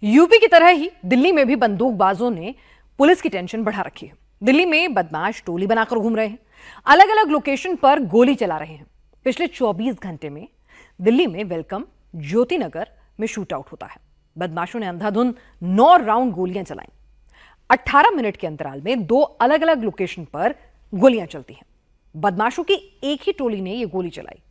UP की तरह ही दिल्ली में भी बंदूकबाजों ने पुलिस की टेंशन बढ़ा रखी है। दिल्ली में बदमाश टोली बनाकर घूम रहे हैं, अलग अलग लोकेशन पर गोली चला रहे हैं। पिछले 24 घंटे में दिल्ली में वेलकम, ज्योति नगर में शूट आउट होता है। बदमाशों ने अंधाधुंध 9 राउंड गोलियां चलाई। 18 मिनट के अंतराल में 2 अलग अलग लोकेशन पर गोलियां चलती हैं। बदमाशों की एक ही टोली ने यह गोली चलाई।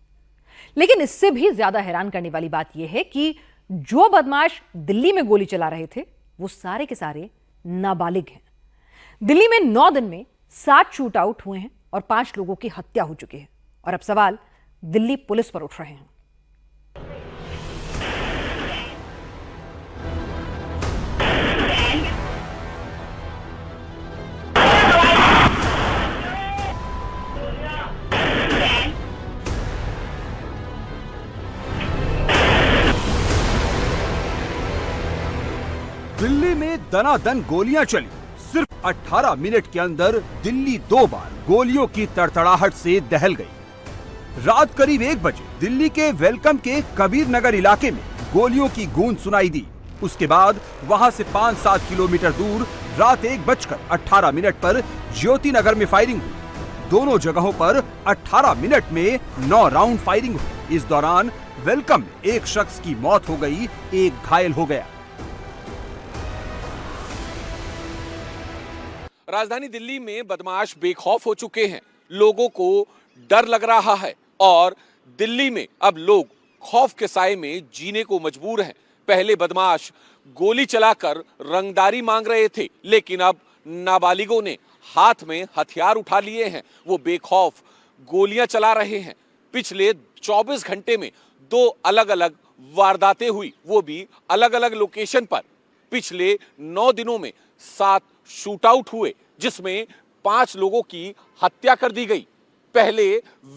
लेकिन इससे भी ज्यादा हैरान करने वाली बात यह है कि जो बदमाश दिल्ली में गोली चला रहे थे वो सारे के सारे नाबालिग हैं। दिल्ली में 9 दिन में 7 शूट आउट हुए हैं और 5 लोगों की हत्या हो चुकी है। और अब सवाल दिल्ली पुलिस पर उठ रहे हैं। दिल्ली में दनादन गोलियां चली। सिर्फ 18 मिनट के अंदर दिल्ली 2 बार गोलियों की तड़तड़ाहट से दहल गई। रात करीब 1 बजे दिल्ली के वेलकम के कबीर नगर इलाके में गोलियों की गूंज सुनाई दी। उसके बाद वहां से 5-7 किलोमीटर दूर रात 1:18 पर ज्योति नगर में फायरिंग हुई। दोनों जगहों पर 18 मिनट में 9 राउंड फायरिंग हुई। इस दौरान वेलकम में एक शख्स की मौत हो गई, एक घायल हो गया। राजधानी दिल्ली में बदमाश बेखौफ हो चुके हैं। लोगों को डर लग रहा है और दिल्ली में अब लोग खौफ के साए में जीने को मजबूर हैं। पहले बदमाश गोली चलाकर रंगदारी मांग रहे थे, लेकिन अब नाबालिगों ने हाथ में हथियार उठा लिए हैं। वो बेखौफ गोलियां चला रहे हैं। पिछले 24 घंटे में 2 अलग अलग वारदातें हुई, वो भी अलग अलग लोकेशन पर। पिछले 9 दिनों में 7 शूट आउट हुए, जिसमें 5 लोगों की हत्या कर दी गई। पहले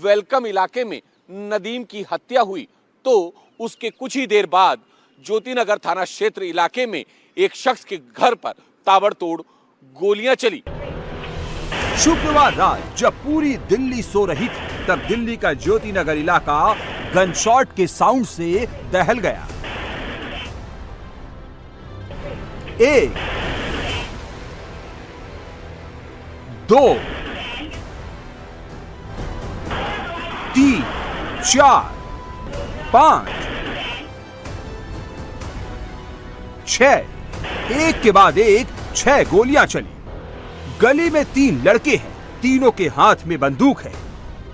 वेलकम इलाके में नदीम की हत्या हुई, तो उसके कुछ ही देर बाद ज्योति नगर थाना क्षेत्र इलाके में एक शख्स के घर पर ताबड़तोड़ गोलियां चली। शुक्रवार रात जब पूरी दिल्ली सो रही थी, तब दिल्ली का ज्योति नगर इलाका गनशॉट के साउंड से दहल गया। 1, 2, 3, 4, 5, 6, एक के बाद एक 6 गोलियां चली। गली में 3 लड़के हैं, तीनों के हाथ में बंदूक है।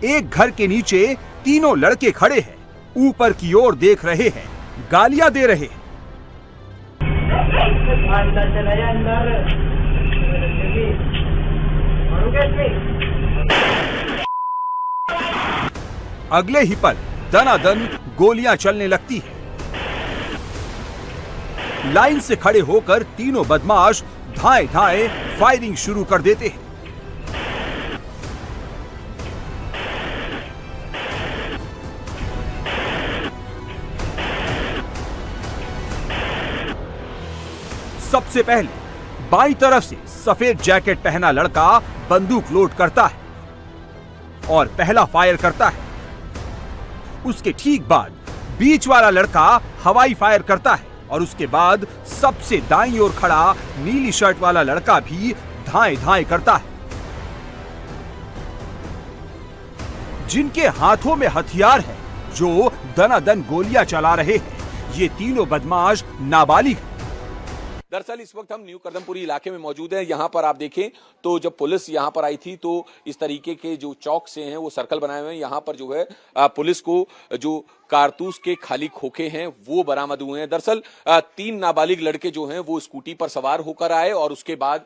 एक घर के नीचे तीनों लड़के खड़े हैं, ऊपर की ओर देख रहे हैं, गालियां दे रहे हैं। अगले ही पल दनादन गोलियां चलने लगती है। लाइन से खड़े होकर तीनों बदमाश धाए धाए फायरिंग शुरू कर देते हैं। सबसे पहले बाईं तरफ से सफेद जैकेट पहना लड़का बंदूक लोड करता है और पहला फायर करता है। उसके ठीक बाद बीच वाला लड़का हवाई फायर करता है और उसके बाद सबसे दाईं ओर खड़ा नीली शर्ट वाला लड़का भी धाए धाए करता है। जिनके हाथों में हथियार है, जो दनादन गोलियां चला रहे हैं, ये तीनों बदमाश नाबालिग हैं। दरअसल इस वक्त हम न्यू कदमपुरी इलाके में मौजूद हैं। यहाँ पर आप देखें तो जब पुलिस यहाँ पर आई थी तो इस तरीके के जो चौक से हैं वो सर्कल बनाए हुए हैं। यहाँ पर जो है पुलिस को जो कारतूस के खाली खोखे हैं वो बरामद हुए हैं। दरअसल 3 नाबालिग लड़के जो हैं वो स्कूटी पर सवार होकर आए और उसके बाद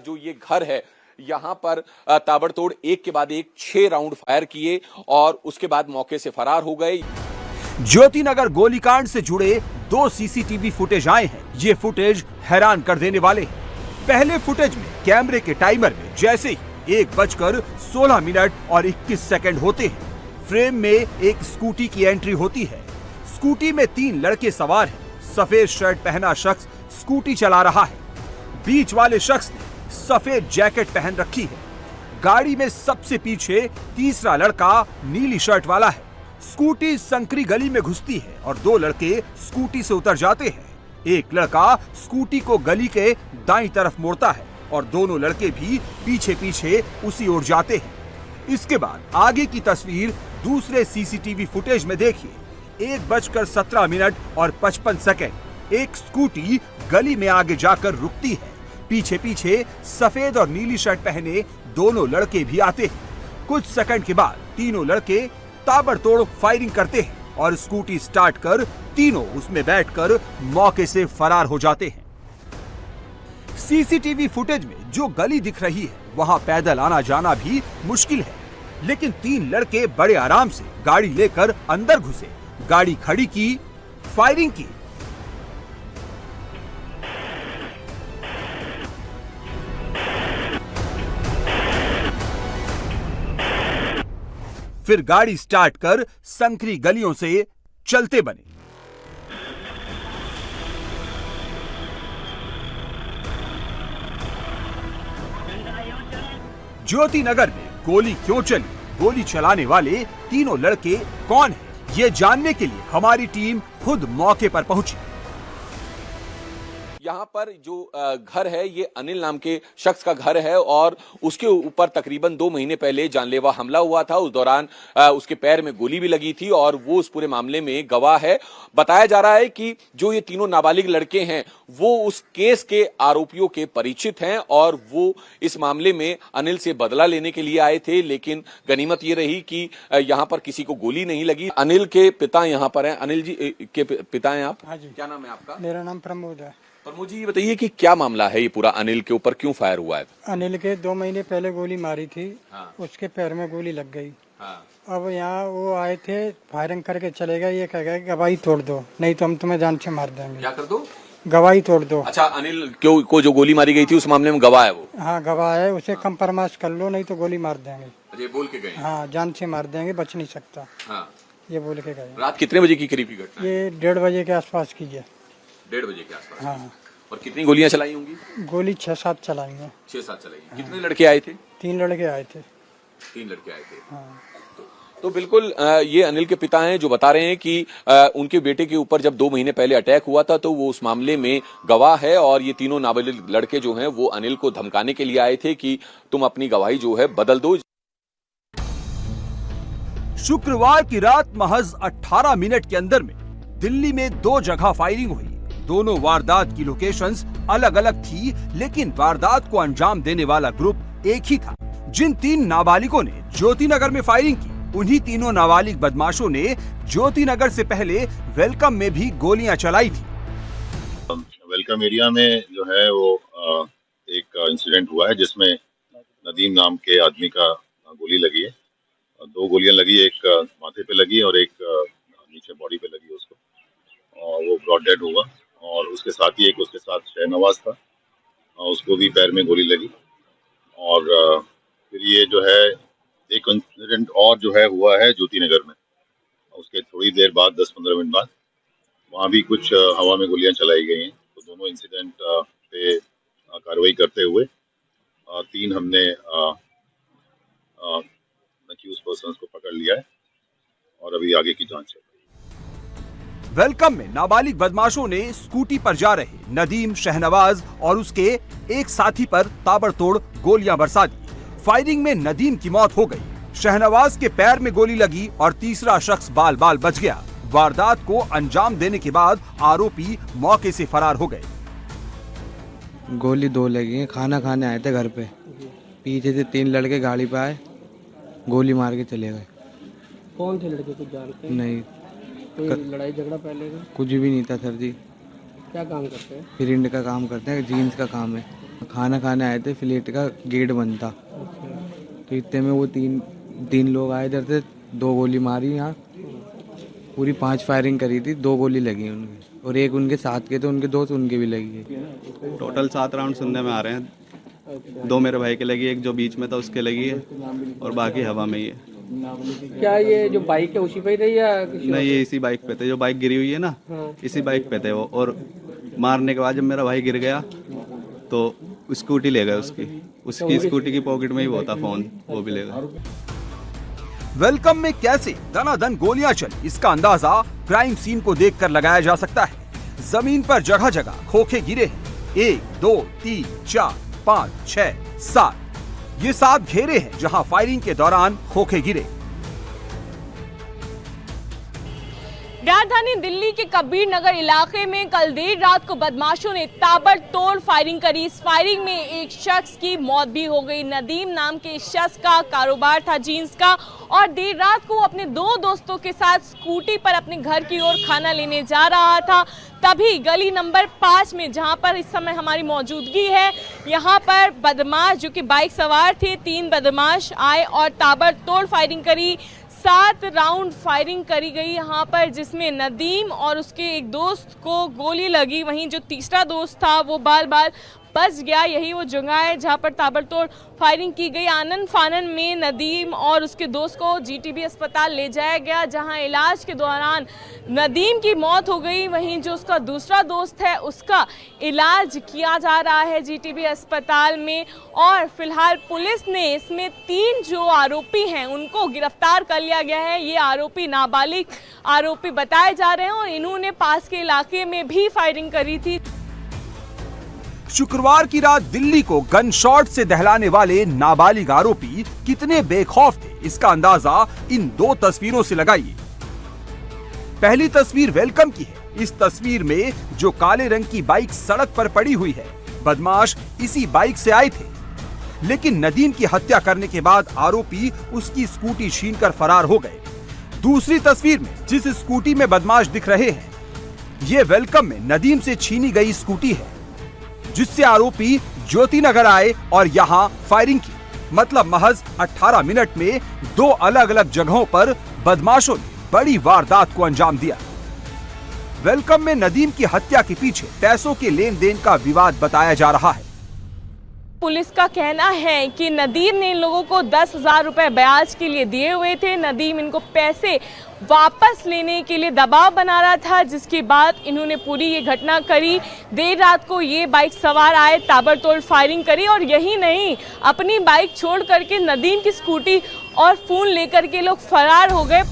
जो ये घर है यहाँ पर ताबड़तोड़ एक के बाद एक 6 राउंड फायर किए और उसके बाद मौके से फरार हो गए। ज्योति नगर गोलीकांड से जुड़े 2 सीसीटीवी फुटेज आए हैं। ये फुटेज हैरान कर देने वाले हैं। पहले फुटेज में कैमरे के टाइमर में जैसे ही 1:16 और 21 सेकंड होते हैं, फ्रेम में एक स्कूटी की एंट्री होती है। स्कूटी में 3 लड़के सवार हैं। सफेद शर्ट पहना शख्स स्कूटी चला रहा है। बीच वाले शख्स ने सफेद जैकेट पहन रखी है। गाड़ी में सबसे पीछे तीसरा लड़का नीली शर्ट वाला है। स्कूटी संकरी गली में घुसती है और 2 लड़के स्कूटी से उतर जाते हैं। एक लड़का स्कूटी को गली के दाईं तरफ मोड़ता है और दोनों लड़के भी पीछे पीछे उसी ओर जाते हैं। इसके बाद आगे की तस्वीर दूसरे सीसीटीवी फुटेज में देखिए। 1:17 और 55 सेकंड एक स्कूटी गली में आगे जाकर रुकती है। पीछे पीछे सफेद और नीली शर्ट पहने दोनों लड़के भी आते हैं। कुछ सेकंड के बाद तीनों लड़के ताबड़तोड़ फायरिंग करते हैं और स्कूटी स्टार्ट कर तीनों उसमें बैठकर मौके से फरार हो जाते हैं। सीसीटीवी फुटेज में जो गली दिख रही है वहां पैदल आना जाना भी मुश्किल है, लेकिन तीन लड़के बड़े आराम से गाड़ी लेकर अंदर घुसे, गाड़ी खड़ी की, फायरिंग की। फिर गाड़ी स्टार्ट कर संकरी गलियों से चलते बने। ज्योति नगर में गोली क्यों चली, गोली चलाने वाले तीनों लड़के कौन हैं, ये जानने के लिए हमारी टीम खुद मौके पर पहुंची। यहाँ पर जो घर है ये अनिल नाम के शख्स का घर है और उसके ऊपर तकरीबन 2 महीने पहले जानलेवा हमला हुआ था। उस दौरान उसके पैर में गोली भी लगी थी और वो उस पूरे मामले में गवाह है। बताया जा रहा है कि जो ये तीनों नाबालिग लड़के हैं वो उस केस के आरोपियों के परिचित हैं और वो इस मामले में अनिल से बदला लेने के लिए आए थे, लेकिन गनीमत ये रही कि यहाँ पर किसी को गोली नहीं लगी। अनिल के पिता यहाँ पर हैं। अनिल जी के पिता हैं आप? हाँ जी। क्या नाम है आपका? मेरा नाम प्रमोद है। प्रमोद जी ये बताइए कि क्या मामला है ये पूरा, अनिल के ऊपर क्यों फायर हुआ है? अनिल के 2 महीने पहले गोली मारी थी। हाँ। उसके पैर में गोली लग गई। हाँ। अब यहाँ वो आए थे, फायरिंग करके चले गए। ये कह गए गवाही तोड़ दो, नहीं तो हम तुम्हें जान से मार देंगे। क्या कर दो? गवाही तोड़ दो। अच्छा, अनिल को जो गोली मारी गई थी उस मामले में गवाह है वो? हाँ गवाह है, उसे कंप्रोमाइज कर लो, नहीं तो गोली मार देंगे। अजय बोल के गए? हाँ, जान से मार देंगे, बच नहीं सकता। हाँ। ये बोल के गए। रात कितने बजे की करीब की घटना? ये 1:30 बजे के आसपास की है। 1:30 बजे के आसपास? हाँ। और कितनी गोलियां चलाई होंगी? गोली 6-7 चलाएंगे। 6-7 चलाई। कितने लड़के आए थे? 3 लड़के आए थे। 3 लड़के आए थे। हाँ। तो बिल्कुल ये अनिल के पिता हैं जो बता रहे हैं कि उनके बेटे के ऊपर जब 2 महीने पहले अटैक हुआ था तो वो उस मामले में गवाह है और ये तीनों नाबालिग लड़के जो हैं वो अनिल को धमकाने के लिए आए थे कि तुम अपनी गवाही जो है बदल दो। शुक्रवार की रात महज 18 मिनट के अंदर में दिल्ली में 2 जगह फायरिंग हुई। दोनों वारदात की लोकेशंस अलग अलग थी, लेकिन वारदात को अंजाम देने वाला ग्रुप एक ही था। जिन 3 नाबालिगों ने ज्योति नगर में फायरिंग की, उन्हीं तीनों नाबालिग बदमाशों ने ज्योति नगर से पहले वेलकम में भी गोलियां चलाई थी। वेलकम एरिया में जो है वो एक इंसिडेंट हुआ है जिसमें नदीम नाम के आदमी का गोली लगी है। 2 गोलियां लगी, एक माथे पे लगी और एक नीचे बॉडी पे लगी उसको, और वो ब्रॉड डेड हुआ। और उसके साथ ही एक उसके साथ शहनवाज था, उसको भी पैर में गोली लगी। और फिर ये जो है एक इंसिडेंट और जो है हुआ है ज्योति नगर में। उसके थोड़ी देर बाद 10-15 मिनट बाद वहाँ भी कुछ हवा में गोलियां चलाई गई हैं। तो दोनों इंसिडेंट पे कार्रवाई करते हुए 3 हमने अक्यूज पर्सन्स को पकड़ लिया है और अभी आगे की जांच है। वेलकम में नाबालिग बदमाशों ने स्कूटी पर जा रहे नदीम, शहनवाज और उसके एक साथी पर ताबड़तोड़ गोलियां बरसा दी। फायरिंग में नदीम की मौत हो गई, शहनवाज के पैर में गोली लगी और तीसरा शख्स बाल बाल बच गया। वारदात को अंजाम देने के बाद आरोपी मौके से फरार हो गए। गोली 2 लगी है। खाना खाने आए थे घर पे, पीछे से 3 लड़के गाड़ी पे आए, गोली मार के चले गए। कौन थे लड़के, कुछ जानते हैं? नहीं, कोई लड़ाई झगड़ा पहले का? कुछ भी नहीं था सर जी। क्या काम करते हैं? प्रिंट का काम करते हैं, जीन्स का काम है। खाना खाने आए थे, फ्लैट का गेट बंद था। तो इतने में वो तीन लोग आए इधर से, 2 गोली मारी। यहाँ पूरी 5 फायरिंग करी थी, 2 गोली लगी उनकी, और एक उनके साथ के थे उनके दोस्त, उनके भी लगी है। टोटल 7 राउंड सुनने में आ रहे हैं। 2 मेरे भाई के लगी, एक जो बीच में था उसके लगी है, और बाकी हवा में ही है। क्या ये जो बाइक है उसी पे ही रही या किसी नहीं, ये इसी बाइक पे थे। जो बाइक गिरी हुई है ना, इसी बाइक पे थे वो। और मारने के बाद जब मेरा भाई गिर गया तो स्कूटी ले गए उसकी स्कूटी की पॉकेट में ही वो था फोन, वो भी ले गए। वेलकम में कैसे दनादन गोलियां चली, इसका अंदाजा क्राइम सीन को देखकर लगाया जा सकता है। जमीन पर जगह जगह खोखे गिरे हैं। 1, 2, 3, 4, 5, 6, 7 ये 7 घेरे हैं जहां फायरिंग के दौरान खोखे गिरे। राजधानी दिल्ली के कबीर नगर इलाके में कल देर रात को बदमाशों ने ताबड़तोड़ फायरिंग करी। इस फायरिंग में एक शख्स की मौत भी हो गई। नदीम नाम के इस शख्स का कारोबार था जीन्स का और देर रात को अपने 2 दोस्तों के साथ स्कूटी पर अपने घर की ओर खाना लेने जा रहा था। तभी गली नंबर 5 में, जहां पर इस समय हमारी मौजूदगी है, यहां पर बदमाश जो कि बाइक सवार थे, 3 बदमाश आए और ताबड़तोड़ फायरिंग करी। 7 राउंड फायरिंग करी गई यहाँ पर, जिसमें नदीम और उसके एक दोस्त को गोली लगी। वहीं जो तीसरा दोस्त था वो बाल बच गया। यही वो जगह है जहाँ पर ताबड़तोड़ फायरिंग की गई। आनन फानन में नदीम और उसके दोस्त को जीटीबी अस्पताल ले जाया गया, जहां इलाज के दौरान नदीम की मौत हो गई। वहीं जो उसका दूसरा दोस्त है उसका इलाज किया जा रहा है जीटीबी अस्पताल में। और फिलहाल पुलिस ने इसमें 3 जो आरोपी हैं उनको गिरफ्तार कर लिया गया है। ये आरोपी नाबालिग आरोपी बताए जा रहे हैं और इन्होंने पास के इलाके में भी फायरिंग करी थी। शुक्रवार की रात दिल्ली को गन शॉट से दहलाने वाले नाबालिग आरोपी कितने बेखौफ थे, इसका अंदाजा इन 2 तस्वीरों से लगाइए। पहली तस्वीर वेलकम की है। इस तस्वीर में जो काले रंग की बाइक सड़क पर पड़ी हुई है, बदमाश इसी बाइक से आए थे। लेकिन नदीम की हत्या करने के बाद आरोपी उसकी स्कूटी छीनकर फरार हो गए। दूसरी तस्वीर में जिस स्कूटी में बदमाश दिख रहे हैं, ये वेलकम में नदीम से छीनी गई स्कूटी है, जिससे आरोपी ज्योति नगर आए और यहां फायरिंग की। मतलब महज 18 मिनट में 2 अलग अलग जगहों पर बदमाशों ने बड़ी वारदात को अंजाम दिया। वेलकम में नदीम की हत्या के पीछे पैसों के लेन देन का विवाद बताया जा रहा है। पुलिस का कहना है कि नदीम ने इन लोगों को 10,000 रुपए ब्याज के लिए दिए हुए थे। नदीम इनको पैसे वापस लेने के लिए दबाव बना रहा था, जिसके बाद इन्होंने पूरी ये घटना करी। देर रात को ये बाइक सवार आए, ताबड़तोड़ फायरिंग करी और यही नहीं, अपनी बाइक छोड़ करके नदीम की स्कूटी और फोन लेकर के लोग फरार हो गए।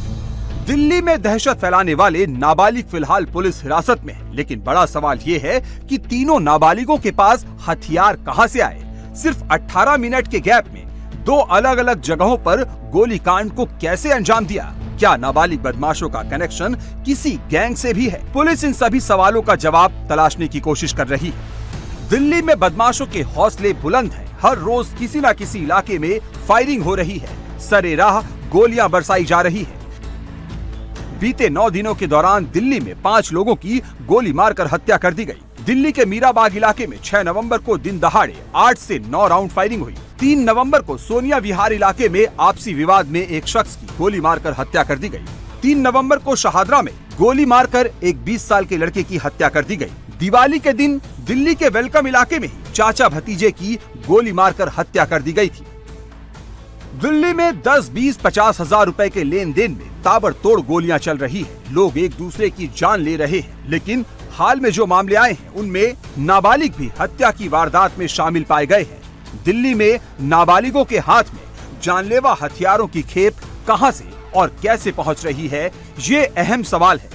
दिल्ली में दहशत फैलाने वाले नाबालिग फिलहाल पुलिस हिरासत में है, लेकिन बड़ा सवाल ये है कि तीनों नाबालिगों के पास हथियार कहां से आए। सिर्फ 18 मिनट के गैप में 2 अलग अलग जगहों पर गोलीकांड को कैसे अंजाम दिया? क्या नाबालिग बदमाशों का कनेक्शन किसी गैंग से भी है? पुलिस इन सभी सवालों का जवाब तलाशने की कोशिश कर रही है। दिल्ली में बदमाशों के हौसले बुलंद हैं। हर रोज किसी न किसी इलाके में फायरिंग हो रही है, सरेराह गोलियां बरसाई जा रही है। बीते 9 दिनों के दौरान दिल्ली में 5 लोगों की गोली मारकर हत्या कर दी गई। दिल्ली के मीराबाग इलाके में 6 नवंबर को दिन दहाड़े 8 से 9 राउंड फायरिंग हुई। 3 नवंबर को सोनिया विहार इलाके में आपसी विवाद में एक शख्स की गोली मारकर हत्या कर दी गई। 3 नवंबर को शाहदरा में गोली मारकर एक 20 साल के लड़के की हत्या कर दी गई। दिवाली के दिन दिल्ली के वेलकम इलाके में चाचा भतीजे की गोली मारकर हत्या कर दी गई थी। दिल्ली में 10, 20, 50 हजार रुपए के लेन देन में ताबड़तोड़ गोलियां चल रही है। लोग एक दूसरे की जान ले रहे हैं, लेकिन हाल में जो मामले आए हैं उनमें नाबालिग भी हत्या की वारदात में शामिल पाए गए हैं। दिल्ली में नाबालिगों के हाथ में जानलेवा हथियारों की खेप कहां से और कैसे पहुंच रही है, ये अहम सवाल है।